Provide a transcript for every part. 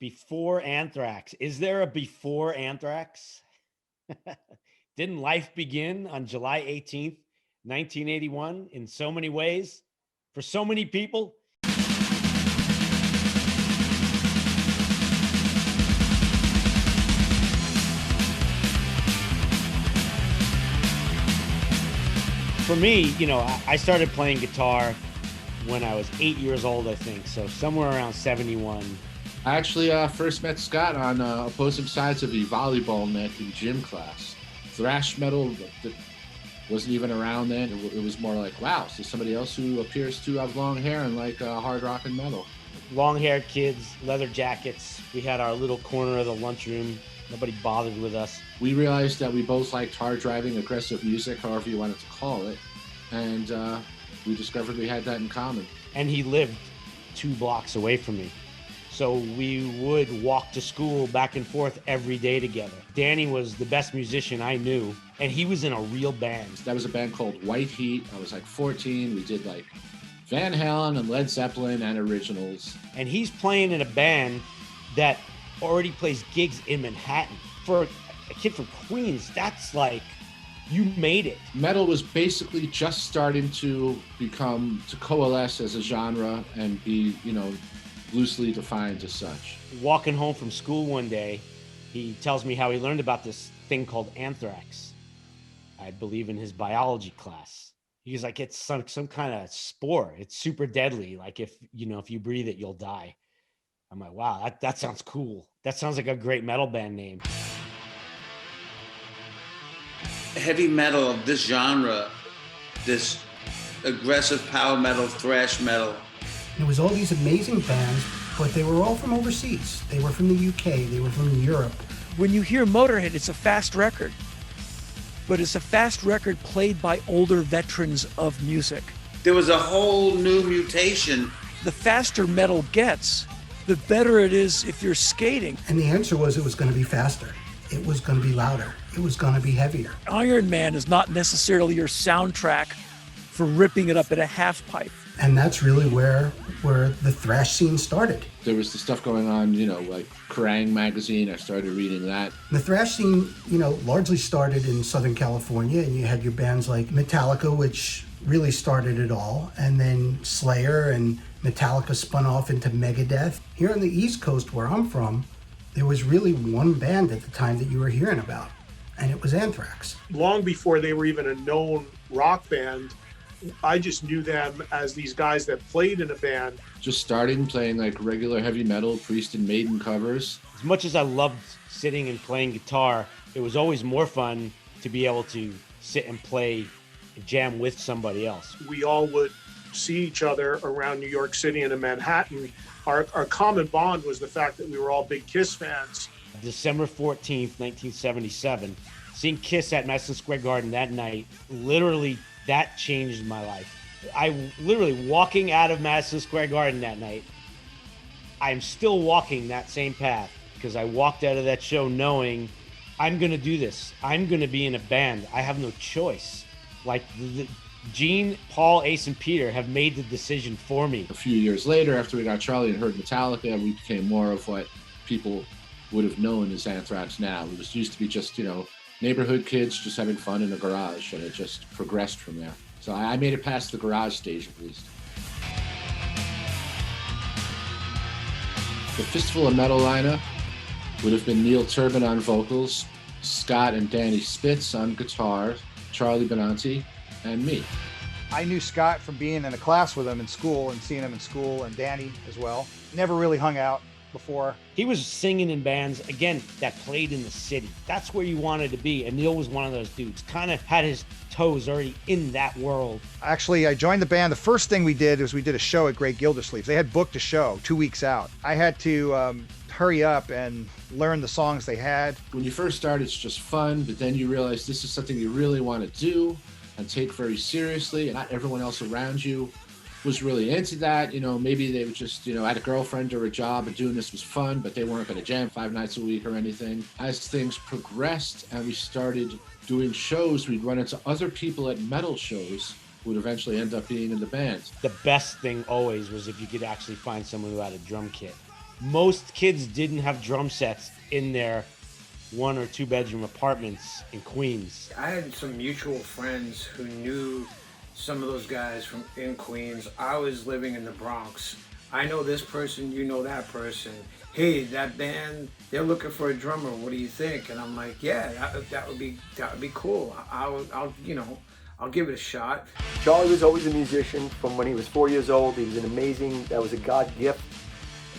Before Anthrax. Is there a before Anthrax? Didn't life begin on July 18th, 1981 in so many ways for so many people? For me, I started playing guitar when I was 8 years old, I think. So somewhere around 71. I actually first met Scott on opposing sides of the volleyball net in gym class. Thrash metal that wasn't even around then. It was more like, wow, so somebody else who appears to have long hair and like hard rock and metal. Long-haired kids, leather jackets. We had our little corner of the lunchroom. Nobody bothered with us. We realized that we both liked hard driving, aggressive music, however you wanted to call it. And we discovered we had that in common. And he lived 2 blocks away from me. So we would walk to school back and forth every day together. Danny was the best musician I knew, and he was in a real band. That was a band called White Heat. I was like 14. We did like Van Halen and Led Zeppelin and originals. And he's playing in a band that already plays gigs in Manhattan. For a kid from Queens, that's like, you made it. Metal was basically just starting to coalesce as a genre and be, loosely defined as such. Walking home from school one day, he tells me how he learned about this thing called anthrax. I believe in his biology class. He's like, it's some kind of spore. It's super deadly. Like if you breathe it, you'll die. I'm like, wow, that sounds cool. That sounds like a great metal band name. Heavy metal of this genre, this aggressive power metal, thrash metal. There was all these amazing bands, but they were all from overseas. They were from the UK, they were from Europe. When you hear Motorhead, it's a fast record, but it's a fast record played by older veterans of music. There was a whole new mutation. The faster metal gets, the better it is if you're skating. And the answer was it was going to be faster. It was going to be louder. It was going to be heavier. Iron Man is not necessarily your soundtrack for ripping it up in a half pipe. And that's really where the thrash scene started. There was the stuff going on, like Kerrang! Magazine. I started reading that. The thrash scene, largely started in Southern California, and you had your bands like Metallica, which really started it all, and then Slayer and Metallica spun off into Megadeth. Here on the East Coast, where I'm from, there was really one band at the time that you were hearing about, and it was Anthrax. Long before they were even a known rock band, I just knew them as these guys that played in a band. Just starting playing like regular heavy metal, Priest and Maiden covers. As much as I loved sitting and playing guitar, it was always more fun to be able to sit and play and jam with somebody else. We all would see each other around New York City and in Manhattan. Our common bond was the fact that we were all big Kiss fans. December 14th, 1977, seeing Kiss at Madison Square Garden that night, literally that changed my life. I literally walking out of Madison Square Garden that night, I'm still walking that same path because I walked out of that show knowing I'm going to do this. I'm going to be in a band. I have no choice. Like Gene, Paul, Ace, and Peter have made the decision for me. A few years later, after we got Charlie and heard Metallica, we became more of what people would have known as Anthrax now. It was used to be just, neighborhood kids just having fun in a garage, and it just progressed from there. So I made it past the garage stage at least. The Fistful of Metal lineup would have been Neil Turbin on vocals, Scott and Danny Spitz on guitar, Charlie Benante, and me. I knew Scott from being in a class with him in school and seeing him in school, and Danny as well. Never really hung out before. He was singing in bands, again, that played in the city. That's where you wanted to be, and Neil was one of those dudes. Kind of had his toes already in that world. Actually, I joined the band. The first thing we did was we did a show at Great Gildersleeve. They had booked a show 2 weeks out. I had to hurry up and learn the songs they had. When you first start, it's just fun, but then you realize this is something you really want to do and take very seriously, and not everyone else around you was really into that. Maybe they were just, had a girlfriend or a job and doing this was fun, but they weren't going to jam 5 nights a week or anything. As things progressed and we started doing shows, we'd run into other people at metal shows who would eventually end up being in the band. The best thing always was if you could actually find someone who had a drum kit. most kids didn't have drum sets in their 1 or 2 bedroom apartments in Queens. I had some mutual friends who knew some of those guys from in Queens. I was living in the Bronx. I know this person, you know that person. Hey, that band, they're looking for a drummer. What do you think? And I'm like, yeah, that would be cool. I'll give it a shot. Charlie was always a musician from when he was 4 years old. He was that was a God gift.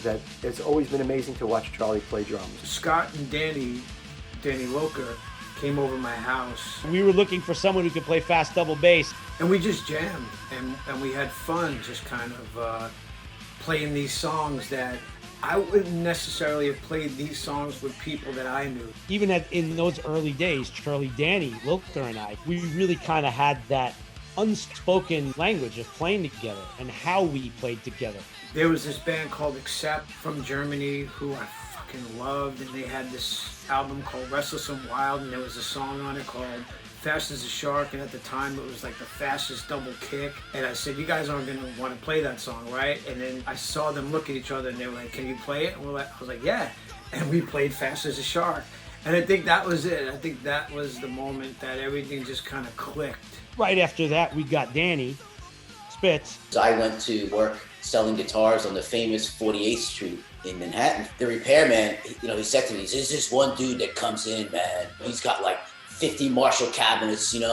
That it's always been amazing to watch Charlie play drums. Scott and Danny Loker came over my house. We were looking for someone who could play fast double bass. And we just jammed and we had fun just kind of playing these songs that I wouldn't necessarily have played these songs with people that I knew. Even in those early days, Charlie, Danny, Loker, and I, we really kind of had that unspoken language of playing together and how we played together. There was this band called Accept from Germany who I fucking loved, and they had this album called Restless and Wild, and there was a song on it called Fast as a Shark, and at the time it was like the fastest double kick. And I said, you guys aren't gonna want to play that song, right? And then I saw them look at each other and they were like, can you play it? And I was like, yeah. And we played Fast as a Shark. And I think that was it. I think that was the moment that everything just kind of clicked. Right after that, we got Danny Spitz. I went to work selling guitars on the famous 48th Street in Manhattan. The repairman, he said to me, there's this one dude that comes in, man. He's got like 50 Marshall cabinets, and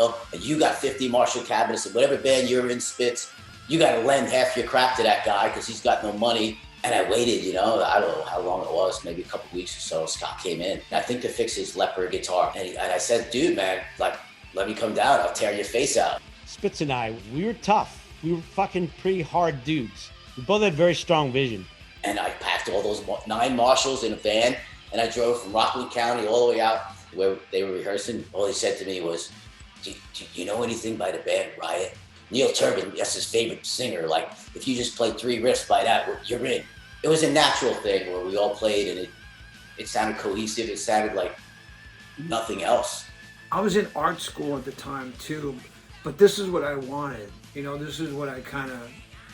you got 50 Marshall cabinets, and whatever band you're in, Spitz, you got to lend half your crap to that guy because he's got no money. And I waited, I don't know how long it was, maybe a couple weeks or so. Scott came in, I think to fix his leopard guitar. And I said, dude, man, let me come down. I'll tear your face out. Spitz and I, we were tough. We were fucking pretty hard dudes. We both had very strong vision. And I packed all those 9 Marshalls in a van, and I drove from Rockland County all the way out where they were rehearsing. All he said to me was, do you know anything by the band Riot? Neil Turbin, that's his favorite singer. Like, if you just play 3 riffs by that, you're in. It was a natural thing where we all played, and it sounded cohesive. It sounded like nothing else. I was in art school at the time too, but this is what I wanted. This is what I kind of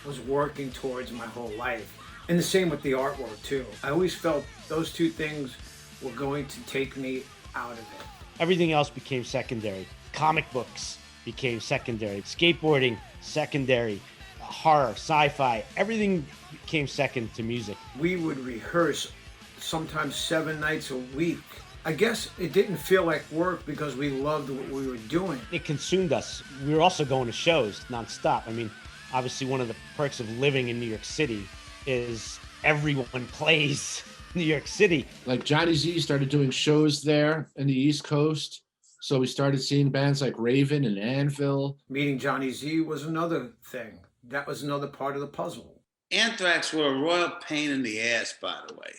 was working towards my whole life. And the same with the artwork too. I always felt those 2 things were going to take me out of it. Everything else became secondary. Comic books became secondary. Skateboarding, secondary. Horror, sci-fi, everything came second to music. We would rehearse sometimes 7 nights a week. I guess it didn't feel like work because we loved what we were doing. It consumed us. We were also going to shows nonstop. I mean, obviously one of the perks of living in New York City is everyone plays New York City. Like Johnny Z started doing shows there in the East Coast. So we started seeing bands like Raven and Anvil. Meeting Johnny Z was another thing. That was another part of the puzzle. Anthrax were a royal pain in the ass, by the way.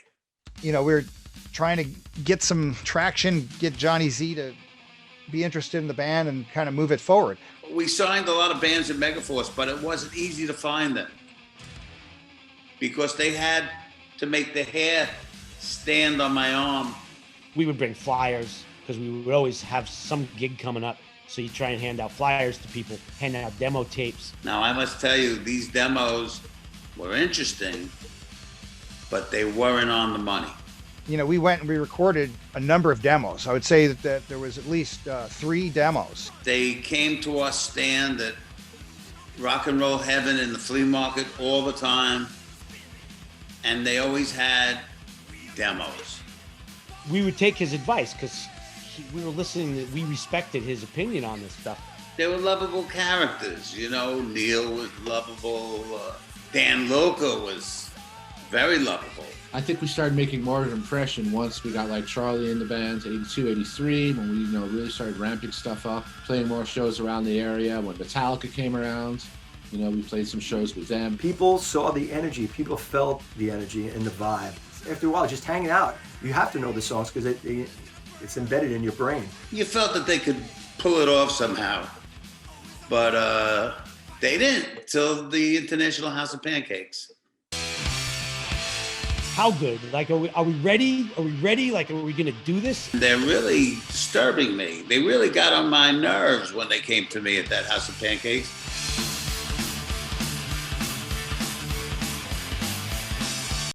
We were trying to get some traction, get Johnny Z to be interested in the band and kind of move it forward. We signed a lot of bands in Megaforce, but it wasn't easy to find them because they had to make the hair stand on my arm. We would bring flyers because we would always have some gig coming up. So you try and hand out flyers to people, hand out demo tapes. Now, I must tell you, these demos were interesting, but they weren't on the money. We went and we recorded a number of demos. I would say that there was at least 3 demos. They came to our stand at Rock and Roll Heaven in the flea market all the time, and they always had demos. We would take his advice because we were listening, we respected his opinion on this stuff. They were lovable characters, Neil was lovable, Dan Loca was very lovable. I think we started making more of an impression once we got like Charlie in the band, 82, 83, when we really started ramping stuff up, playing more shows around the area. When Metallica came around, we played some shows with them. People saw the energy, people felt the energy and the vibe. After a while, just hanging out, you have to know the songs because it's embedded in your brain. You felt that they could pull it off somehow, but they didn't till the International House of Pancakes. How good? Like, are we ready? Are we ready? Like, are we gonna do this? They're really disturbing me. They really got on my nerves when they came to me at that House of Pancakes.